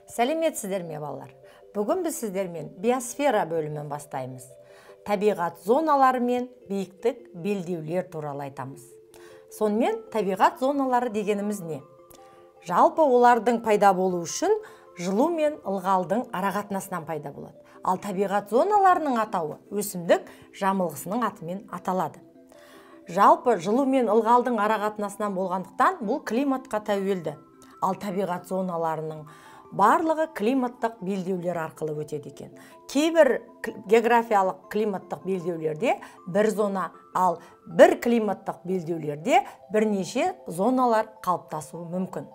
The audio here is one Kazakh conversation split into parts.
Сәлеметсіздер ме балалар? Бүгін біз сіздермен биосфера бөлімін бастаймыз. Табиғат зоналары мен биіктік белдеулер туралы айтамыз. Сонымен табиғат зоналары дегеніміз не? Жалпы олардың пайда болу үшін жылу мен ылғалдың арақатынасынан пайда болады. Ал табиғат зоналарының атауы өсімдік жамылғысының атымен аталады. Жалпы жылу мен ылғалдың арақатынасынан болғандықтан бұл климатқа тәуелді. Ал табиғат зоналарының барлығы климаттық белдеулер арқылы өтеді екен. Кейбір географиялық климаттық белдеулерде бір зона, ал бір климаттық белдеулерде бірнеше зоналар қалыптасуы мүмкін.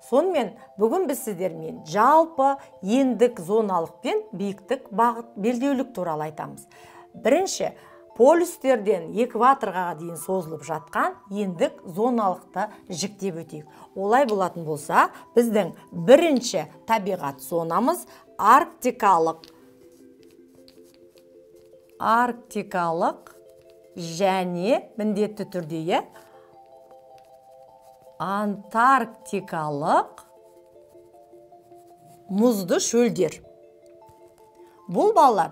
Сонымен бүгін біз сіздермен жалпы ендік зоналық пен биіктік бағыт белдеулік туралы айтамыз. Бірінші, полюстерден экваторға дейін созылып жатқан ендік зоналықты жіктеп өтейік. Олай болатын болса, біздің бірінші табиғат зонамыз арктикалық және міндетті түрде антарктикалық мұзды шөлдер. Бұл балалар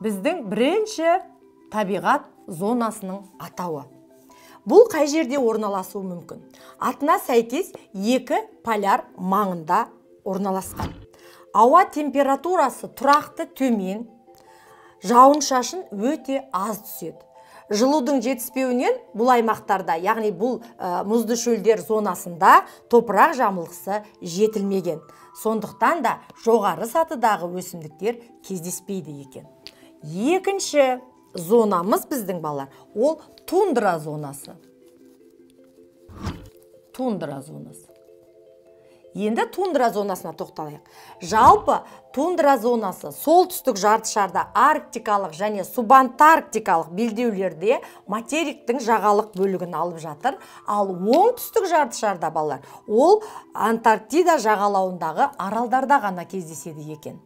біздің бірінші табиғат зонасының атауы. Бұл қай жерде орналасуы мүмкін? Атына сәйкес екі поляр маңында орналасқан. Ауа температурасы тұрақты төмен, жауын-шашын өте аз түседі. Жылудың жетіспеуінен бұл аймақтарда, яғни бұл мұзды шөлдер зонасында топырақ жамылғысы жетілмеген. Сондықтан да жоғары сатыдағы өсімдіктер кездеспейді екен. Екінші зонамыз біздің балалар, ол тундра зонасы. Енді тундра зонасына тоқталайық. Жалпы тундра зонасы солтүстік жартышарда арктикалық және субантарктикалық белдеулерде материктің жағалық бөлігін алып жатыр, ал оңтүстік жартышарда балалар, ол Антарктида жағалауындағы аралдарда ғана кездеседі екен.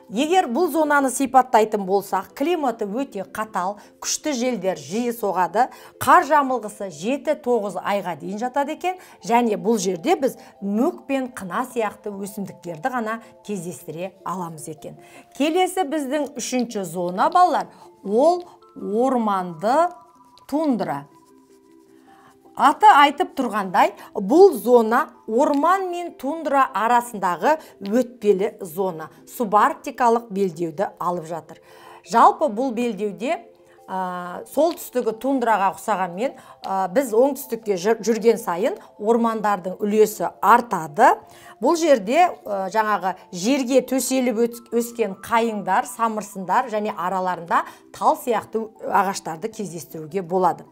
Егер бұл зонаны сипаттайтын болсақ, климаты өте қатал, күшті желдер жиі соғады, қар жамылғысы 7-9 айға дейін жатады екен, және бұл жерде біз мүк пен қына сияқты өсімдіктерді ғана кездестіре аламыз екен. Келесі біздің үшінші зона балалар, ол орманды тундра. Аты айтып тұрғандай, бұл зона орман мен тундра арасындағы өтпелі зона, субарктикалық белдеуді алып жатыр. Жалпы бұл белдеуде солтүстігі тундраға ұқсағанмен, біз оңтүстікке жүрген сайын ормандардың үлесі артады. Бұл жерде жаңағы жерге төселіп өскен қайыңдар, самырсындар және араларында тал сияқты ағаштарды кездестіруге болады.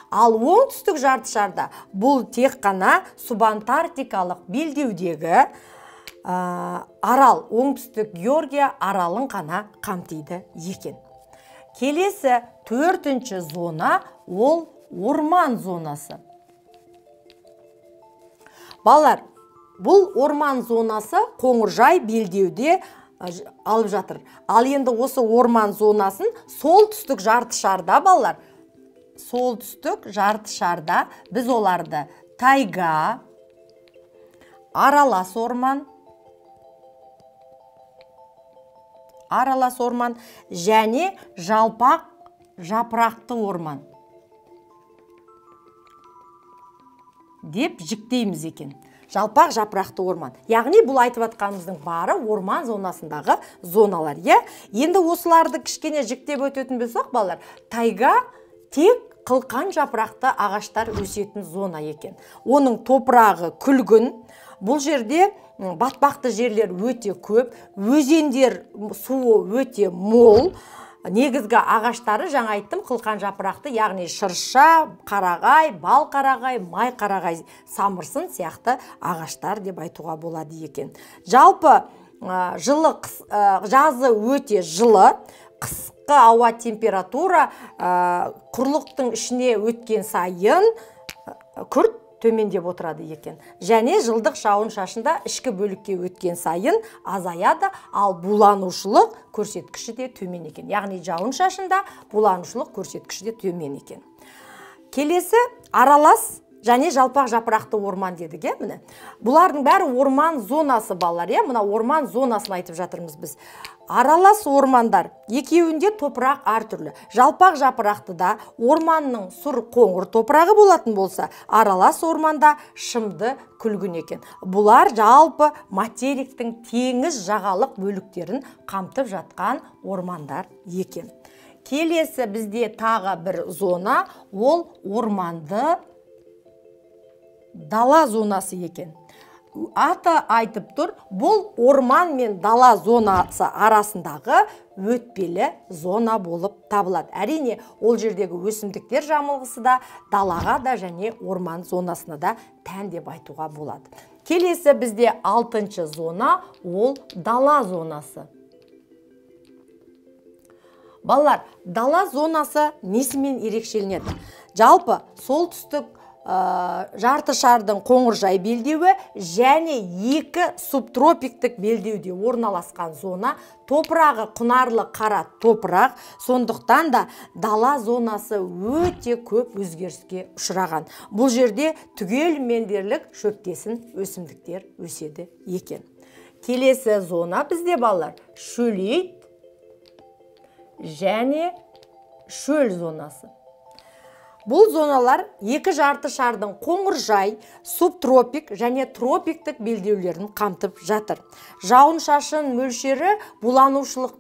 Ал оңтүстік жартышарда бұл тек қана субантарктикалық белдеудегі арал, оңтүстік Георгия аралын қана қамтиды екен. Келесі төртінші зона, ол орман зонасы. Балалар, бұл орман зонасы Қоңыржай белдеуде алып жатыр. Ал енді осы орман зонасын солтүстік жартышарда балалар, солтүстік жартышарда біз оларды тайга, аралас орман және жалпақ жапырақты орман деп жіктейміз екен. Жалпақ жапырақты орман. Яғни бұл айтып атқанымыздың бары орман зонасындағы зоналар. Енді осыларды кішкене жіктеп өтетін болсақ, балалар, тайга тек қылқан жапырақты ағаштар өсетін зона екен. Оның топырағы күлгін. Бұл жерде батпақты жерлер өте көп, өзендер суы өте мол. Негізгі ағаштары жаңа айттым, қылқан жапырақты, яғни шырша, қарағай, бал қарағай, май қарағай, самырсын сияқты ағаштар деп айтуға болады екен. Жалпы жазы өте жылы, қысқы ауа температура құрлықтың ішіне өткен сайын күрт төмендеп отырады екен. Және жылдық жауын-шашында ішкі бөлікке өткен сайын азаяды, ал буланушылық көрсеткіші де төмен екен. Яғни жауын-шашында буланушылық көрсеткіші де төмен екен. Келесі аралас және жалпақ жапырақты орман дедік, міне. Бұлардың бәрі орман зонасы балалар, мына орман зонасын айтып жатырмыз біз. Аралас ормандар, екеуінде топырақ әртүрлі. Жалпақ жапырақтыда орманның сұр қоңыр топырағы болатын болса, аралас орманда шымды күлгін екен. Бұлар жалпы материктің теңіз жағалық бөліктерін қамтып жатқан ормандар екен. Келесі бізде тағы бір зона, ол орманды дала зонасы екен. Аты айтып тұр, бұл орман мен дала зонасы арасындағы өтпелі зона болып табылады. Әрине, ол жердегі өсімдіктер жамылғысы да далаға да және орман зонасына да тән деп айтуға болады. Келесі бізде 6-шы зона, ол дала зонасы. Балалар, дала зонасы несімен ерекшеленеді? Жалпы солтүстік жарты шардың қоңыржай белдеуі және 2 субтропиктік белдеуде орналасқан зона, топырағы құнарлы қара топырақ, сондықтан да дала зонасы өте көп өзгеріске ұшыраған. Бұл жерде түгелімен дерлік шөптесін өсімдіктер өседі екен. Келесі зона бізде балалар шөлейт және шөл зонасы. Бұл зоналар 2 жарты шардың қоңыржай, субтропик және тропиктік белдеулерін қамтып жатыр. Жауын-шашын мөлшері буланушылық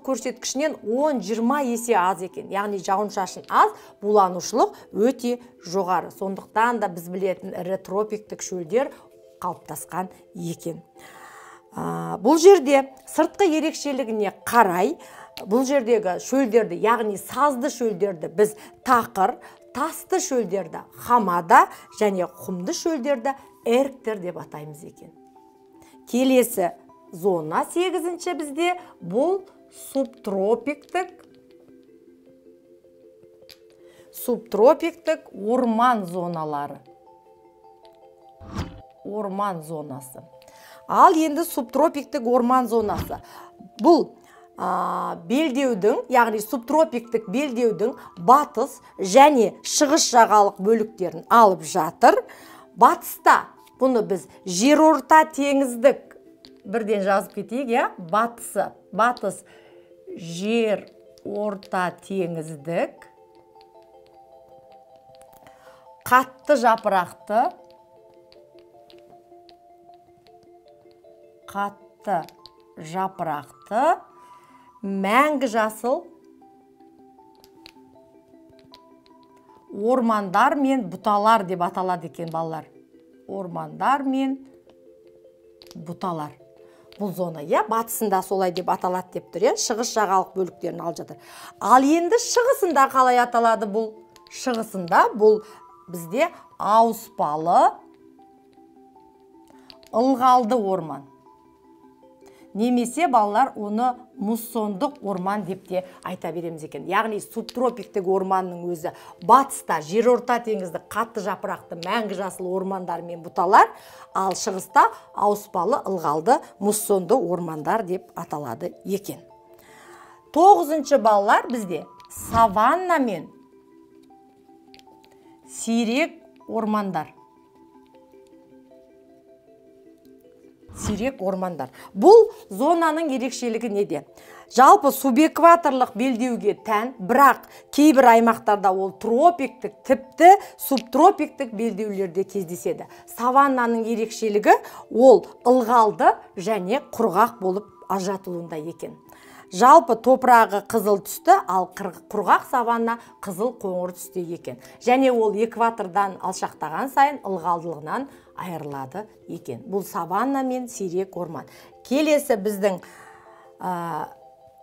көрсеткішінен 10-20 есе аз екен. Яғни жауын-шашын аз, буланушылық өте жоғары. Сондықтан да біз білетін ірі тропиктік шөлдер қалыптасқан екен. Бұл жерде сыртқы ерекшелігіне қарай, бұл жердегі шөлдерді, яғни сазды шөлдерді біз тақыр, тасты шөлдерді хамада және құмды шөлдерді эрктер деп атаймыз екен. Келесі зона 8-ші бізде бұл субтропиктік орман зоналары. Орман зонасы. Ал енді субтропиктік орман зонасы. Бұл белдеудің, яғни субтропиктік белдеудің батыс және шығыс жағалық бөліктерін алып жатыр. Батыста бұны біз жерорта теңіздік, бірден жазып кетейік, батыс жерорта теңіздік, қатты жапырақты, мәңгі жасыл ормандар мен бұталар деп аталады екен балалар. Ормандар мен бұталар. Бұл зона, батысында солай деп аталады деп тұр, шығыс жағалық бөліктерін алып жатыр. Ал енді шығысында қалай аталады бұл? Шығысында бұл бізде ауыспалы ылғалды орман. Немесе балалар оны муссондық орман деп те айта береміз екен. Яғни субтропиктік орманның өзі батыста жерорта теңізді қатты жапырақты мәңгі жасыл ормандар мен бұталар, ал шығыста ауыспалы ылғалды муссонды ормандар деп аталады екен. 9-шы балалар бізде саванна мен сирек ормандар. Сирек ормандар. Бұл зонаның ерекшелігі неде? Жалпы субэкваторлық белдеуге тән, бірақ кейбір аймақтарда ол тропиктік, тіпті субтропиктік белдеулерде кездеседі. Саваннаның ерекшелігі ол ылғалды және құрғақ болып ажыратылуында екен. Жалпы топырағы қызыл түсті, ал құрғақ саванна қызыл қоңыр түсті екен. Және ол экватордан алшақтаған сайын ылғалдылығынан айырылады екен. Бұл саванна мен сирек орман. Келесі біздің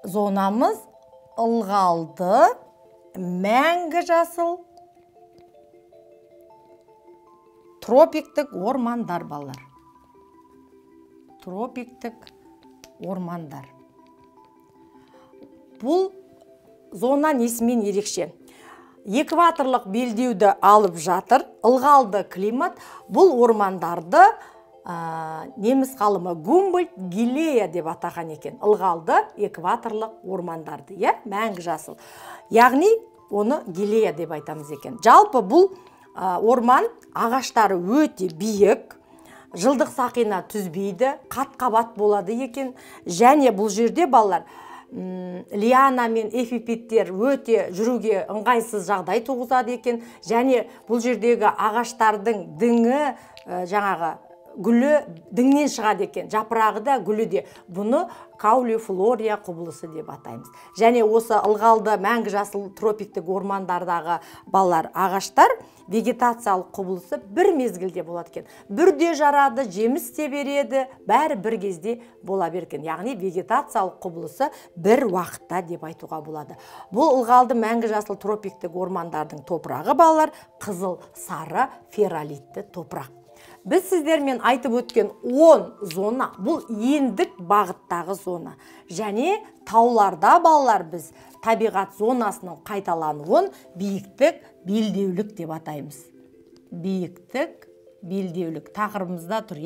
зонамыз ылғалды, мәңгі жасыл, тропиктік ормандар балалар. Тропиктік ормандар. Бұл зона несімен ерекше? Экваторлық белдеуді алып жатыр, ылғалды климат. Бұл ормандарды неміс ғалымы Гумбольдт Гилея деп атаған екен. Ылғалды экваторлық ормандарды, мәңгі жасыл. Яғни оны Гилея деп айтамыз екен. Жалпы бұл орман ағаштары өте биік, жылдық сақина түзбейді, қат-қабат болады екен. Және бұл жерде балалар лиана мен эфипиттер өте жүруге ыңғайсыз жағдай туғызады екен. Және бұл жердегі ағаштардың діңі, жаңағы гүлі діңнен шығады екен, жапырағы да гүлі де. Бұны каулифлория құбылысы деп атаймыз. Және осы ылғалды мәңгі жасыл тропиктік ормандардағы балалар ағаштар вегетациялық құбылысы бір мезгілде болады екен. Бірде жарады, жеміс те береді, бәрі бір кезде бола берген. Яғни вегетациялық құбылысы бір уақытта деп айтуға болады. Бұл ылғалды мәңгі жасыл тропиктік ормандардың топырағы балалар қызыл сары ферролитті топырақ. Біз сіздермен айтып өткен 10 зона, бұл ендік бағыттағы зона. Және тауларда балалар біз табиғат зонасының қайталануын биіктік, белдеулік деп атаймыз. Биіктік, белдеулік. Тақырыбымызда тұр,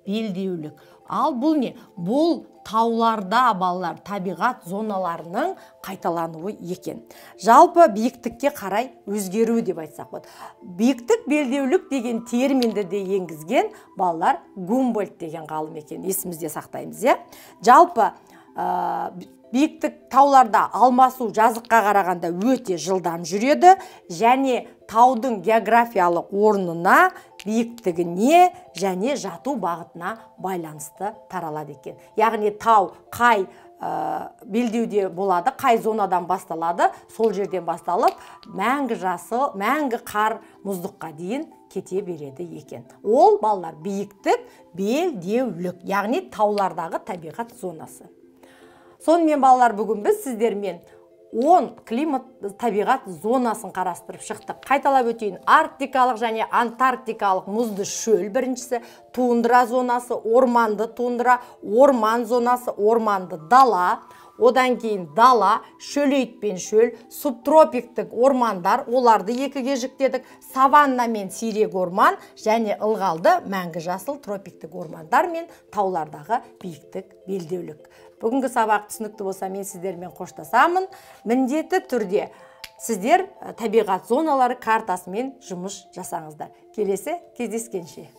белдеулік. Ал бұл не? Бұл тауларда балалар табиғат зоналарының қайталануы екен. Жалпы биіктікке қарай өзгеру деп айтсақ болады. Биіктік, белдеулік деген терминді де енгізген балалар Гумбольдт деген ғалым екен. Есімізде сақтаймыз, Жалпы биіктік тауларда алмасу жазыққа қарағанда өте жылдам жүреді, және таудың географиялық орнына, биіктігіне және жату бағытына байланысты таралады екен. Яғни тау қай белдеуде болады, қай зонадан басталады, сол жерден басталып, мәңгі қар мұздыққа дейін кете береді екен. Ол балалар биіктік, белдеулік, яғни таулардағы табиғат зонасы. Сонымен балалар, бүгін біз сіздермен 10 климат табиғат зонасын қарастырып шықтық. Қайталап өтейін: арктикалық және антарктикалық мұзды шөл біріншісі, тундра зонасы, орманды тундра, орман зонасы, орманды дала, одан кейін дала, шөлейтпен шөл, субтропиктік ормандар, оларды екіге жіктедік, саванна мен сирек орман, және ылғалды мәңгі жасыл тропиктік ормандар мен таулардағы биіктік, белдеулік. Бүгінгі сабақ түсінікті болса, мен сіздермен қоштасамын. Міндетті түрде сіздер табиғат зоналары картасымен жұмыс жасаңыздар. Келесі кездескенше.